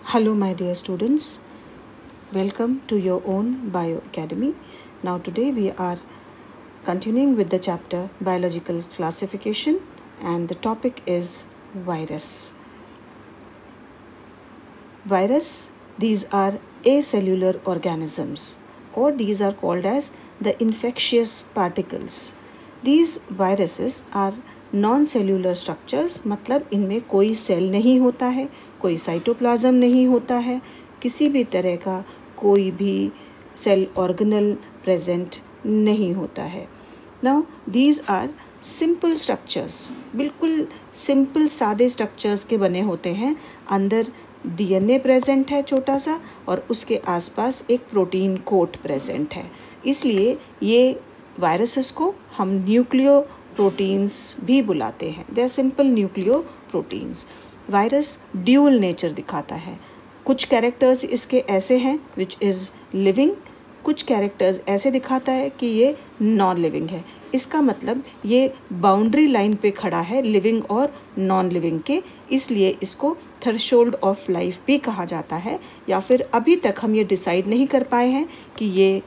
Hello, my dear students. Welcome to your own Bio Academy. Now, today we are continuing with the chapter Biological Classification, and the topic is virus. Virus, these are acellular organisms, or these are called as the infectious particles. These viruses are non-cellular structures, मतलब इनमें कोई cell नहीं होता है, कोई cytoplasm नहीं होता है, किसी भी तरह का कोई भी सेल ऑर्गेनल प्रेजेंट नहीं होता है. Now these are simple structures, बिल्कुल सिंपल सादे स्ट्रक्चर्स के बने होते हैं. अंदर डीएनए प्रेजेंट है छोटा सा, और उसके आसपास एक प्रोटीन कोट प्रेजेंट है. इसलिए ये वायरसेस को हम न्यूक्लियो प्रोटीन्स भी बुलाते हैं. They are simple nucleoproteins. Virus dual nature दिखाता है. कुछ कैरेक्टर्स इसके ऐसे हैं विच इज़ लिविंग, कुछ कैरेक्टर्स ऐसे दिखाता है कि ये नॉन लिविंग है. इसका मतलब ये बाउंड्री लाइन पे खड़ा है लिविंग और नॉन लिविंग के, इसलिए इसको थ्रेशोल्ड ऑफ लाइफ भी कहा जाता है. या फिर अभी तक हम ये डिसाइड नहीं कर पाए हैं कि ये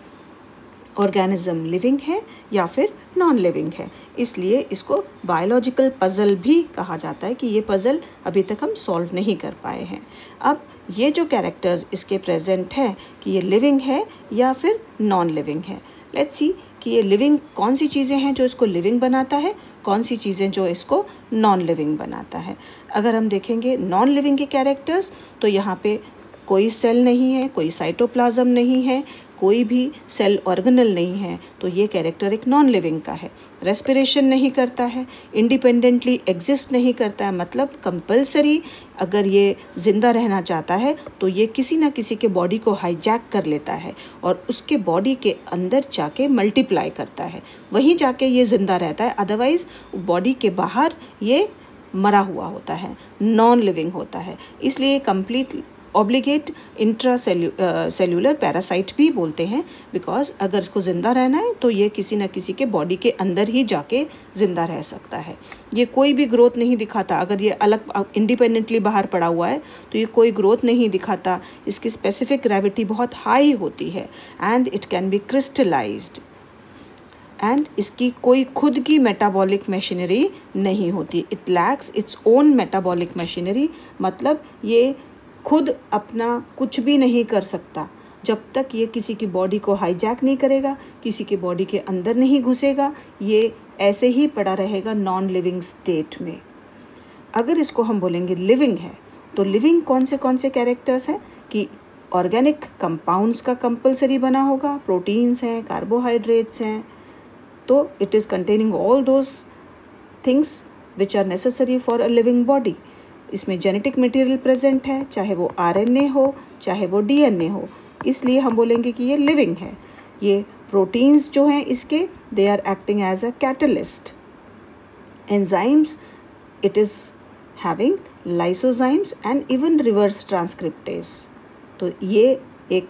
ऑर्गेनिज्म लिविंग है या फिर नॉन लिविंग है, इसलिए इसको बायोलॉजिकल पज़ल भी कहा जाता है कि ये पज़ल अभी तक हम सॉल्व नहीं कर पाए हैं. अब ये जो कैरेक्टर्स इसके प्रेजेंट हैं कि ये लिविंग है या फिर नॉन लिविंग है. लेट्स सी कि ये लिविंग कौन सी चीज़ें हैं जो इसको लिविंग बनाता है, कौन सी चीज़ें जो इसको नॉन लिविंग बनाता है. अगर हम देखेंगे नॉन लिविंग के कैरेक्टर्स, तो यहाँ पे कोई सेल नहीं है, कोई साइटोप्लाज्म नहीं है, कोई भी सेल ऑर्गेनल नहीं है, तो ये कैरेक्टर एक नॉन लिविंग का है. रेस्पिरेशन नहीं करता है, इंडिपेंडेंटली एग्जिस्ट नहीं करता है, मतलब कंपलसरी अगर ये ज़िंदा रहना चाहता है तो ये किसी ना किसी के बॉडी को हाईजैक कर लेता है और उसके बॉडी के अंदर जाके मल्टीप्लाई करता है, वहीं जाके ये ज़िंदा रहता है. अदरवाइज़ बॉडी के बाहर ये मरा हुआ होता है, नॉन लिविंग होता है. इसलिए कंप्लीट ऑब्लिगेट इंट्रासेल्यूलर पैरासाइट भी बोलते हैं, बिकॉज अगर इसको ज़िंदा रहना है तो ये किसी न किसी के बॉडी के अंदर ही जाके ज़िंदा रह सकता है. ये कोई भी ग्रोथ नहीं दिखाता. अगर ये अलग इंडिपेंडेंटली बाहर पड़ा हुआ है तो ये कोई ग्रोथ नहीं दिखाता. इसकी स्पेसिफिक ग्रेविटी बहुत हाई होती है and it can be crystallised, and इसकी कोई खुद की मेटाबॉलिक मशीनरी नहीं होती. It lacks its own metabolic machinery, मतलब ये खुद अपना कुछ भी नहीं कर सकता जब तक ये किसी की बॉडी को हाईजैक नहीं करेगा, किसी की बॉडी के अंदर नहीं घुसेगा. ये ऐसे ही पड़ा रहेगा नॉन लिविंग स्टेट में. अगर इसको हम बोलेंगे लिविंग है, तो लिविंग कौन से कैरेक्टर्स हैं कि ऑर्गेनिक कंपाउंड्स का कंपलसरी बना होगा, प्रोटीन्स हैं, कार्बोहाइड्रेट्स हैं, तो it is containing all those things which are necessary for a living body. इसमें जेनेटिक मटेरियल प्रेजेंट है, चाहे वो आरएनए हो चाहे वो डीएनए हो, इसलिए हम बोलेंगे कि ये लिविंग है. ये प्रोटीन्स जो हैं इसके, they are acting as a catalyst. Enzymes, it is having lysozymes and even reverse transcriptase. तो ये एक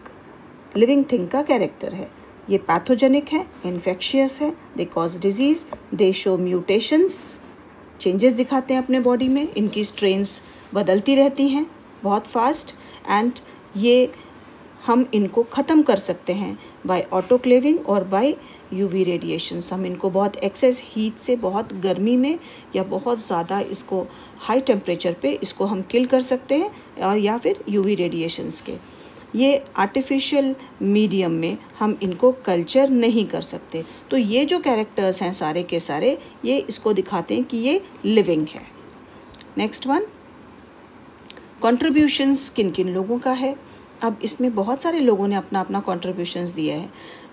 लिविंग थिंग का कैरेक्टर है. ये पैथोजेनिक है, इन्फेक्शियस है, they cause disease, they show mutations, changes दिखाते हैं अपने बॉडी में, इनकी स्ट्रेन्स बदलती रहती हैं बहुत फास्ट, एंड ये हम इनको ख़त्म कर सकते हैं बाय ऑटोक्लेविंग और बाय यूवी रेडिएशंस. हम इनको बहुत एक्सेस हीट से, बहुत गर्मी में या बहुत ज़्यादा इसको हाई टेम्परेचर पे इसको हम किल कर सकते हैं, और या फिर यूवी रेडिएशंस के. ये आर्टिफिशियल मीडियम में हम इनको कल्चर नहीं कर सकते. तो ये जो कैरेक्टर्स हैं सारे के सारे, ये इसको दिखाते हैं कि ये लिविंग है. नेक्स्ट वन, कॉन्ट्रीब्यूशंस किन किन लोगों का है. अब इसमें बहुत सारे लोगों ने अपना अपना कॉन्ट्रीब्यूशंस दिया है.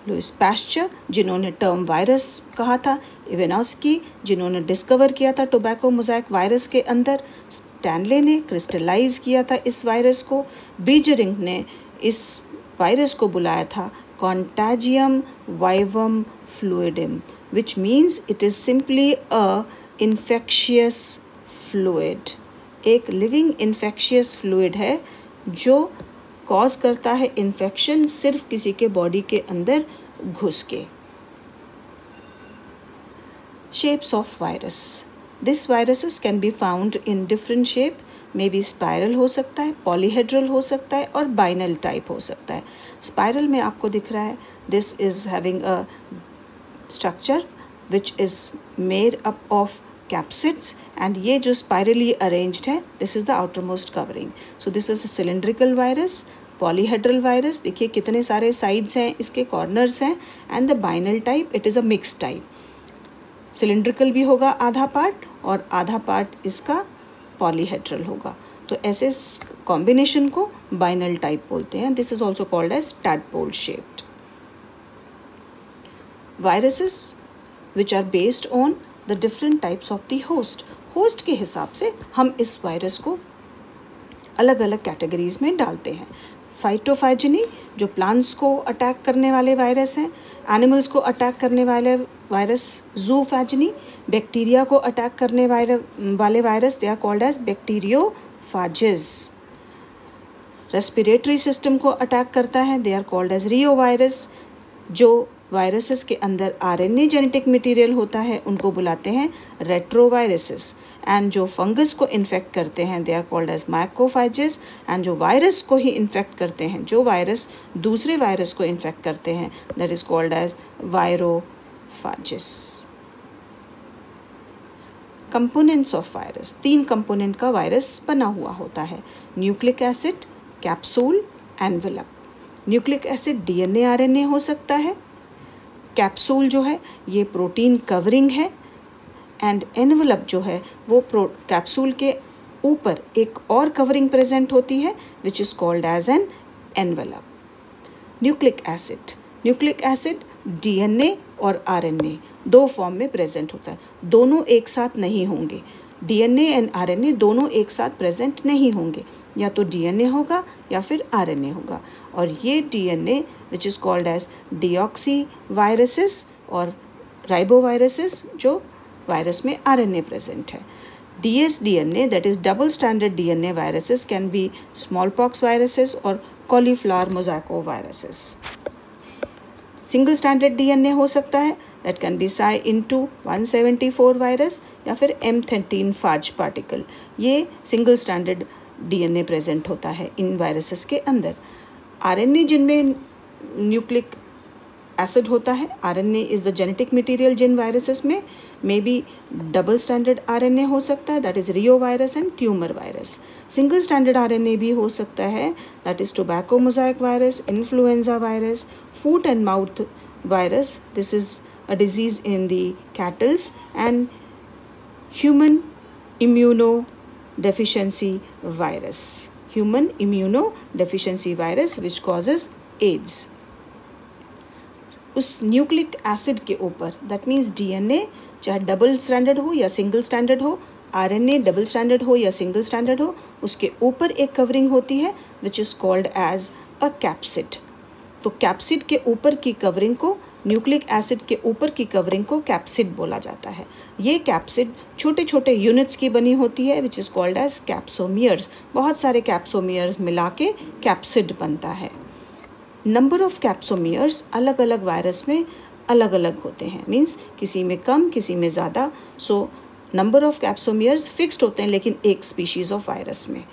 लुइस पास्चर, जिन्होंने टर्म वायरस कहा था, इवेनॉस्की, जिन्होंने डिस्कवर किया था टोबैको मोज़ाइक वायरस के अंदर, स्टैनले ने क्रिस्टलाइज किया था इस वायरस को, बीजरिंग ने इस वायरस को बुलाया था कॉन्टैजियम वाइवम फ्लूइडिम, which means it is simply a infectious fluid. एक लिविंग इन्फेक्शियस फ्लूइड है जो कॉज करता है इन्फेक्शन सिर्फ किसी के बॉडी के अंदर घुस के. Shapes of virus. These viruses can be found in different shape, may be spiral हो सकता है, पॉलीहेड्रल हो सकता है और बाइनल टाइप हो सकता है। स्पाइरल में आपको दिख रहा है this is having a structure which is made up of capsids and ये जो स्पाइरली अरेंज्ड है this is the outermost covering. So this is a cylindrical virus, polyhedral virus, देखिए कितने सारे साइड्स हैं, इसके कॉर्नर्स हैं, and the binal type it is a mix type. Cylindrical भी होगा आधा पार्ट और आधा पार्ट इसका पॉलीहेड्रल होगा, तो ऐसे कॉम्बिनेशन को बाइनल टाइप बोलते हैं। This is also called as tadpole shaped. Viruses which are based on the different types of the host के हिसाब से हम इस वायरस को अलग अलग कैटेगरीज में डालते हैं। फाइटोफाइजिनी जो प्लांट्स को अटैक करने वाले वायरस हैं, एनिमल्स को अटैक करने वाले वायरस जूफैजिनी, बैक्टीरिया को अटैक करने वाले virus they are called as bacteriophages. Respiratory system को अटैक करता है they are called as reovirus. जो वायरसेस के अंदर आरएनए जेनेटिक मटेरियल होता है उनको बुलाते हैं रेट्रोवायरसेस। एंड जो फंगस को इन्फेक्ट करते हैं they are called as mycophages. And जो वायरस को ही इन्फेक्ट करते हैं, जो वायरस दूसरे वायरस को इन्फेक्ट करते हैं, that is called as virophages. Components of virus, 3 component का वायरस बना हुआ होता है, nucleic acid, capsule, envelope. Nucleic acid DNA RNA हो सकता है, कैप्सूल जो है ये प्रोटीन कवरिंग है, एंड एनवेलप जो है वो कैप्सूल के ऊपर एक और कवरिंग प्रेजेंट होती है which is called as an envelope. Nucleic acid DNA और आरएनए 2 फॉर्म में प्रेजेंट होता है, दोनों एक साथ नहीं होंगे। डीएनए एंड आरएनए दोनों एक साथ प्रेजेंट नहीं होंगे, या तो डीएनए होगा या फिर आरएनए होगा। और ये DNA which is called as deoxy viruses और राइबोवायरसेस जो वायरस में आरएनए प्रेजेंट है। dsDNA that is double stranded DNA viruses can be smallpox viruses और cauliflower mosaico viruses। Single standard DNA हो सकता है that can be Sai into 174 virus या फिर M13 फाज पार्टिकल। ये सिंगल स्टैंडर्ड डीएनए प्रेजेंट होता है इन वायरसेस के अंदर। आरएनए जिनमें न्यूक्लिक एसिड होता है, RNA is the genetic material जिन वायरसेस में, may be double standard RNA हो सकता है that is reo virus and tumour virus. Single standard RNA भी हो सकता है that is tobacco mosaic virus, influenza virus, foot and mouth virus, this is a disease in the cattles, and human immunodeficiency virus which causes AIDS. उस nucleic acid के ऊपर that means DNA चाहे double standard हो या single standard हो, RNA double standard हो या single standard हो, उसके ऊपर एक कवरिंग होती है which is called as a capsid. तो कैप्सिड के ऊपर की कवरिंग को, न्यूक्लिक एसिड के ऊपर की कवरिंग को कैप्सिड बोला जाता है। ये कैप्सिड छोटे छोटे यूनिट्स की बनी होती है which is called as capsomeres. बहुत सारे कैप्सोमियर्स मिला के कैप्सिड बनता है। नंबर ऑफ कैप्सोमियर्स अलग अलग वायरस में अलग अलग होते हैं, मीन्स किसी में कम किसी में ज़्यादा। So number of capsomeres fixed होते हैं लेकिन एक स्पीशीज़ ऑफ वायरस में।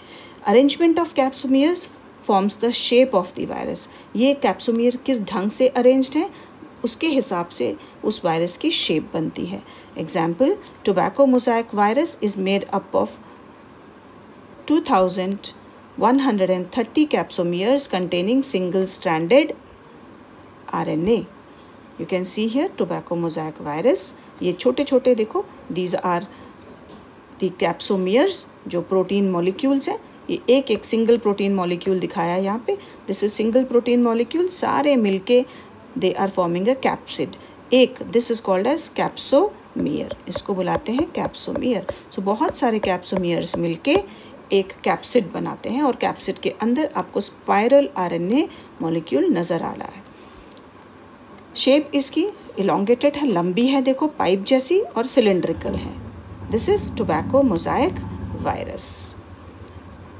Arrangement of capsomeres forms the shape of the virus. ये कैप्सोमियर किस ढंग से अरेंज्ड हैं उसके हिसाब से उस वायरस की शेप बनती है। Example, tobacco mosaic virus is made up of 2130 capsomeres containing single-stranded RNA. You can see here tobacco mosaic virus. ये छोटे छोटे देखो, these are the capsomeres जो प्रोटीन मॉलिक्यूल्स हैं। ये एक एक सिंगल प्रोटीन मॉलिक्यूल दिखाया है यहाँ पे, this is single protein molecule, सारे मिलके they are forming a capsid. एक this is called as capsomere, इसको बुलाते हैं कैप्सोमियर। सो बहुत सारे कैप्सोमियर्स मिलके एक कैप्सिड बनाते हैं और कैप्सिड के अंदर आपको स्पाइरल आरएनए मॉलिक्यूल नज़र आ रहा है। शेप इसकी इलोंगेटेड है, लंबी है, देखो पाइप जैसी, और सिलेंड्रिकल है। This is tobacco mosaic virus.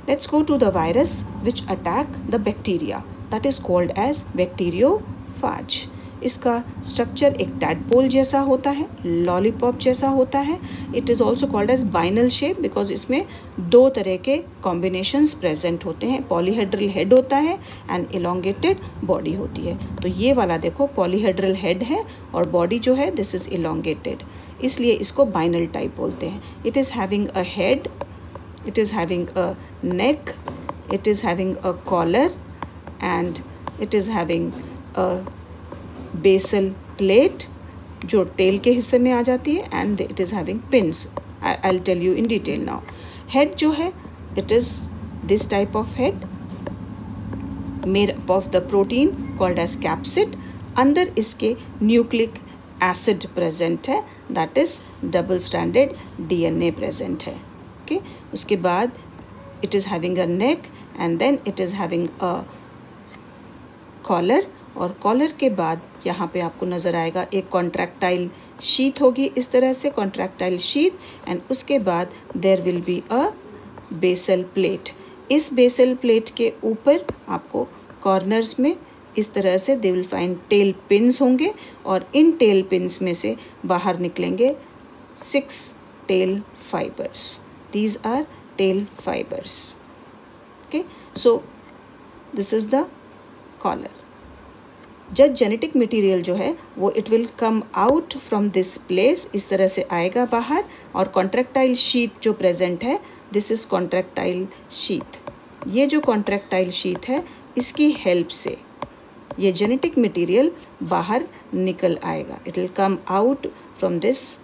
Let's go to the virus which attack the bacteria that is called as bacteriophage. इसका स्ट्रक्चर एक टैडपोल जैसा होता है, लॉलीपॉप जैसा होता है. It is also called as binal shape because इसमें दो तरह के कॉम्बिनेशंस प्रेजेंट होते हैं. पॉलीहेड्रल हेड होता है एंड इलोंगेटेड बॉडी होती है. तो ये वाला देखो पॉलीहेड्रल हेड है और बॉडी जो है दिस इज़ इलोंगेटेड, इसलिए इसको बाइनल टाइप बोलते हैं. It is having a head, it is having a neck, it is having a collar and it is having a basal plate जो टेल के हिस्से में आ जाती है and it is having pins. I'll tell you in detail now. Head जो है it is this type of head made up of the protein called as capsid. अंदर इसके न्यूक्लिक एसिड प्रेजेंट है, that is double stranded DNA present है. Okay, उसके बाद it is having a neck and then it is having a collar और collar के बाद यहाँ पे आपको नज़र आएगा एक कॉन्ट्रैक्टाइल शीथ होगी, इस तरह से कॉन्ट्रैक्टाइल शीथ एंड उसके बाद there will be a basal plate. इस बेसल प्लेट के ऊपर आपको कॉर्नर्स में इस तरह से they will find tail pins होंगे और इन टेल पिन्स में से बाहर निकलेंगे 6 tail fibres. These are tail fibers. Okay, so this is the collar. जब जेनेटिक मटेरियल जो है वो it will come out from this place, इस तरह से आएगा बाहर और कॉन्ट्रैक्टाइल शीथ जो प्रेजेंट है दिस इज़ कॉन्ट्रैक्टाइल शीथ. ये जो कॉन्ट्रैक्टाइल शीथ है इसकी हेल्प से ये जेनेटिक मटेरियल बाहर निकल आएगा. It will come out from this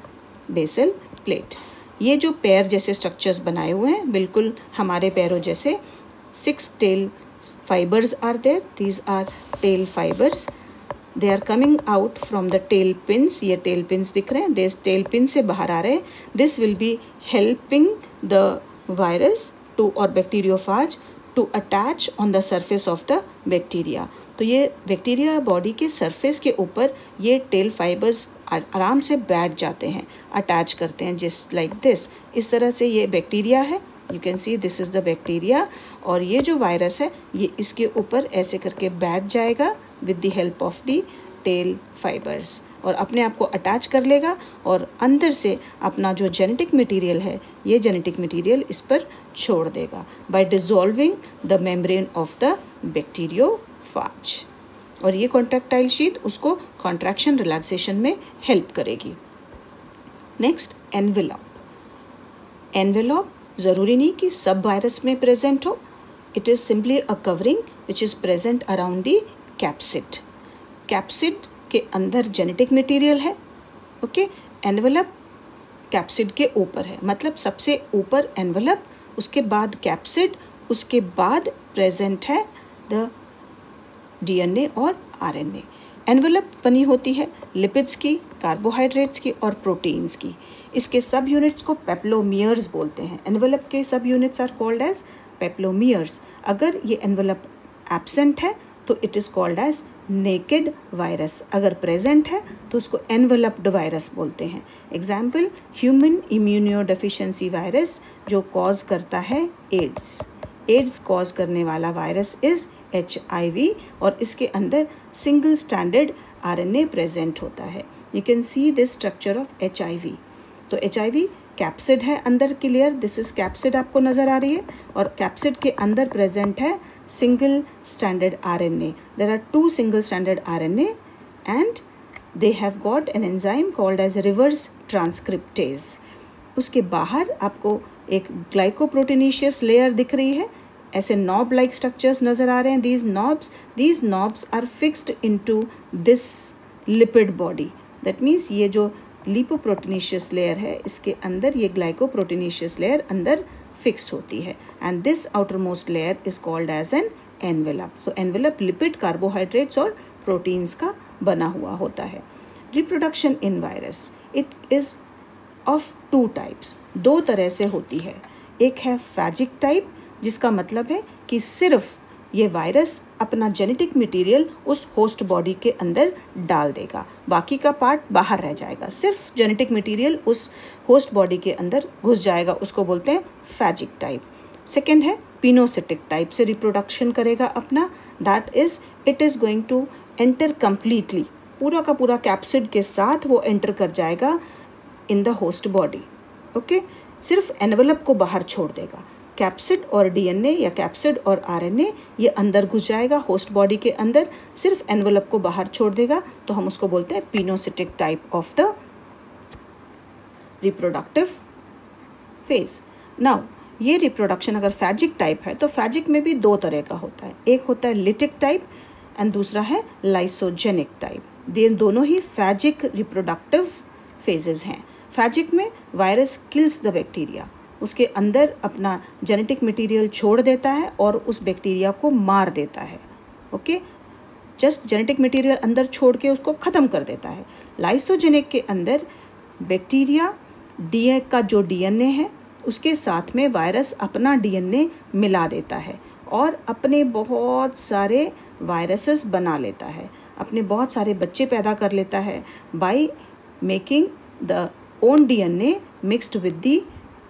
basal plate. ये जो पैर जैसे स्ट्रक्चर्स बनाए हुए हैं बिल्कुल हमारे पैरों जैसे 6 tail fibres are there. These are tail fibres. They are coming out from the tail pins. ये टेल पिन्स दिख रहे हैं, दिस टेल पिन से बाहर आ रहे हैं. This will be helping the virus to और bacteriophage to attach on the surface of the bacteria. तो ये बैक्टीरिया बॉडी के सरफेस के ऊपर ये टेल फाइबर्स आराम से बैठ जाते हैं, अटैच करते हैं जस्ट लाइक दिस. इस तरह से ये बैक्टीरिया है, you can see this is the bacteria और ये जो वायरस है ये इसके ऊपर ऐसे करके बैठ जाएगा with the help of the tell fibres और अपने आप को अटैच कर लेगा और अंदर से अपना जो जेनेटिक मटेरियल है ये जेनेटिक मटेरियल इस पर छोड़ देगा bye dissolving the membrane of the bacteriophage. और ये कॉन्ट्रैक्टाइल शीट उसको कॉन्ट्रैक्शन रिलैक्सेशन में हेल्प करेगी. Next envelope. एनवेलप ज़रूरी नहीं कि सब वायरस में प्रेजेंट हो. It is simply a covering which is present around the capsid. Capsid के अंदर जेनेटिक मटेरियल है. ओके, एनवेलप कैप्सिड के ऊपर है, मतलब सबसे ऊपर एनवेलप, उसके बाद कैप्सिड, उसके बाद प्रेजेंट है द डीएनए और आरएनए. एनवेलप बनी होती है लिपिड्स की, कार्बोहाइड्रेट्स की और प्रोटीन्स की. इसके सब यूनिट्स को पेप्लोमियर्स बोलते हैं. एनवेलप के सब units are called as peplomers. अगर ये एनवेलप एब्सेंट है तो it is called as naked virus. अगर प्रेजेंट है तो उसको एनवेलप्ड वायरस बोलते हैं. एग्जाम्पल ह्यूमन इम्यूनोडेफिशिएंसी वायरस जो कॉज करता है एड्स. एड्स कॉज करने वाला वायरस इज़ HIV और इसके अंदर सिंगल स्टैंडर्ड RNA प्रेजेंट होता है. You can see this structure of HIV. तो HIV कैप्सिड है अंदर क्लियर, दिस इज कैप्सिड आपको नज़र आ रही है और कैप्सिड के अंदर प्रेजेंट है single standard RNA. There are 2 single standard RNA and they have got an enzyme called as reverse transcriptase. उसके बाहर आपको एक ग्लाइकोप्रोटीनेशियस लेयर दिख रही है. ऐसे नॉब लाइक स्ट्रक्चर्स नज़र आ रहे हैं. these knobs are fixed into this lipid body. that means ये जो लिपोप्रोटीनेशियस लेयर है इसके अंदर ये ग्लाइकोप्रोटीनेशियस लेयर अंदर फिक्स्ड होती है and this outermost layer is called as an envelope. तो एनवेलप लिपिड, कार्बोहाइड्रेट्स और प्रोटीन्स का बना हुआ होता है. Reproduction in virus it is of 2 types. 2 तरह से होती है. एक है फैजिक टाइप जिसका मतलब है कि सिर्फ ये वायरस अपना जेनेटिक मटेरियल उस होस्ट बॉडी के अंदर डाल देगा, बाकी का पार्ट बाहर रह जाएगा. सिर्फ जेनेटिक मटेरियल उस होस्ट बॉडी के अंदर घुस जाएगा, उसको बोलते हैं फैजिक टाइप. सेकेंड है पिनोसिटिक टाइप से रिप्रोडक्शन करेगा अपना. That is it is going to enter completely पूरा का पूरा कैप्सिड के साथ वो एंटर कर जाएगा in the host body. Okay, सिर्फ एनवेलप को बाहर छोड़ देगा। कैप्सिड और डीएनए या कैप्सिड और आरएनए ये अंदर घुस जाएगा होस्ट बॉडी के अंदर, सिर्फ एनवेलप को बाहर छोड़ देगा, तो हम उसको बोलते हैं pinocytic type of the reproductive phage. Now ये रिप्रोडक्शन अगर फैजिक टाइप है तो फैजिक में भी दो तरह का होता है, एक होता है लिटिक टाइप एंड दूसरा है लाइसोजेनिक टाइप। ये दोनों ही फैजिक रिप्रोडक्टिव फेजेस हैं। फैजिक में वायरस किल्स द बैक्टीरिया, उसके अंदर अपना जेनेटिक मटेरियल छोड़ देता है और उस बैक्टीरिया को मार देता है। ओके, जस्ट जेनेटिक मटेरियल अंदर छोड़ के उसको ख़त्म कर देता है। लाइसोजेनिक के अंदर बैक्टीरिया का जो डीएनए है उसके साथ में वायरस अपना डीएनए मिला देता है और अपने बहुत सारे वायरसेस बना लेता है, अपने बहुत सारे बच्चे पैदा कर लेता है by making the own DNA mixed with the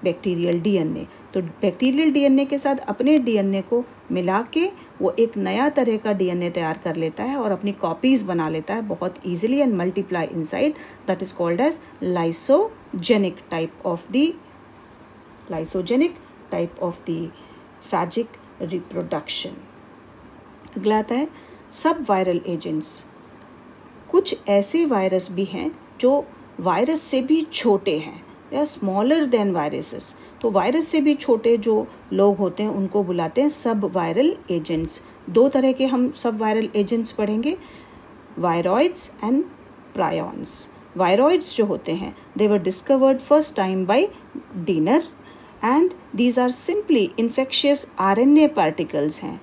bacterial DNA. तो बैक्टीरियल डीएनए के साथ अपने डीएनए को मिला के वो एक नया तरह का डीएनए तैयार कर लेता है और अपनी कॉपीज़ बना लेता है बहुत easily and multiply inside. That is called as lysogenic type of the phagic reproduction. अगला आता है सब वायरल एजेंट्स। कुछ ऐसे वायरस भी हैं जो वायरस से भी छोटे हैं, या स्मॉलर देन वायरसेस। तो वायरस से भी छोटे जो लोग होते हैं उनको बुलाते हैं सब वायरल एजेंट्स। दो तरह के हम सब वायरल एजेंट्स पढ़ेंगे, वायरॉइड्स एंड प्रायॉन्स। वायरॉइड्स जो होते हैं they were discovered first time by Diener and these are simply infectious RNA particles हैं,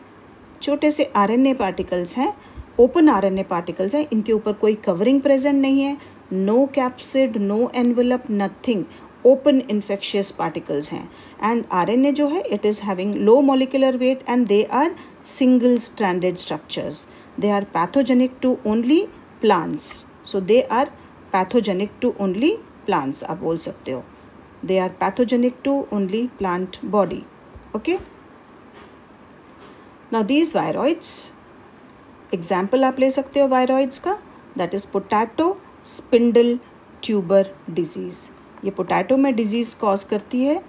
छोटे से आरएनए पार्टिकल्स हैं, ओपन आरएनए पार्टिकल्स हैं, इनके ऊपर कोई कवरिंग प्रेजेंट नहीं है, no capsid, no envelope, nothing, open infectious particles हैं। एंड आरएनए जो है it is having low molecular weight and they are single stranded structures. They are pathogenic to only plants. So they are pathogenic to only plants, आप बोल सकते हो। They are pathogenic to only plant body. Okay, now these viroids, example आप ले सकते हो viroids का, that is potato spindle tuber disease. ये पोटैटो में डिजीज़ कॉज करती है।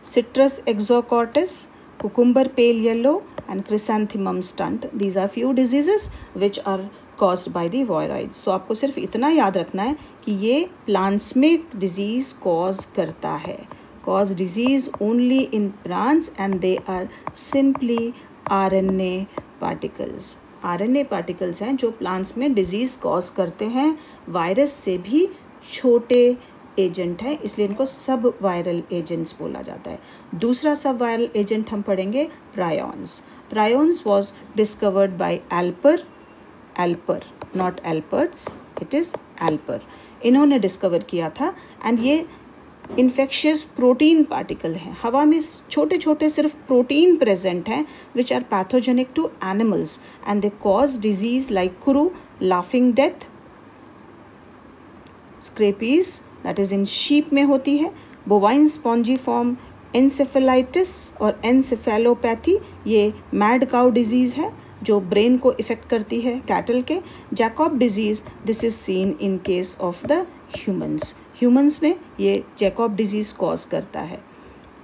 Citrus exocortis, cucumber pale yellow and chrysanthemum stunt, these are few diseases which are caused by the viroids. तो आपको सिर्फ इतना याद रखना है कि ये प्लांट्स में डिजीज़ कॉज करता है, cause disease only in plants and they are simply RNA particles. RNA particles हैं जो प्लांट्स में डिजीज़ कॉज करते हैं, वायरस से भी छोटे एजेंट हैं, इसलिए इनको सब वायरल एजेंट्स बोला जाता है। दूसरा सब वायरल एजेंट हम पढ़ेंगे prions. Prions was discovered by Alper, not Alpers, it is Alper. इन्होंने डिस्कवर किया था एंड ये इन्फेक्शियस प्रोटीन पार्टिकल हैं। हवा में छोटे छोटे सिर्फ प्रोटीन प्रेजेंट हैं which are pathogenic to animals and they cause disease like kuru, laughing death, scrapie that is in sheep में होती है, बोवाइन स्पॉन्जीफॉर्म एनसेफेलाइटिस और एनसेफेलोपैथी, ये मैड काउ डिजीज़ है जो ब्रेन को इफेक्ट करती है कैटल के। Jakob disease, this is seen in case of the humans. Humans में ये जैकॉब डिजीज़ कॉज करता है।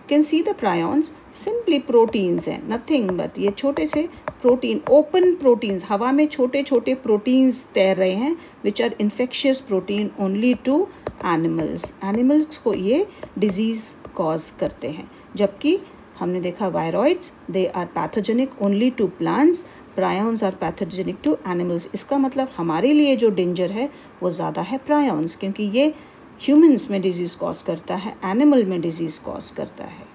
Can see the prions, simply proteins हैं, नथिंग बट ये छोटे से प्रोटीन, ओपन प्रोटीन्स, हवा में छोटे छोटे प्रोटीन्स तैर रहे हैं which are infectious protein only to animals. Animals को ये डिजीज़ कॉज करते हैं, जबकि हमने देखा viroids they are pathogenic only to plants, prions are pathogenic to animals. इसका मतलब हमारे लिए जो डेंजर है वो ज़्यादा है प्रायॉन्स, क्योंकि ये ह्यूमन्स में डिजीज़ कॉज करता है, एनिमल में डिजीज़ कॉज करता है।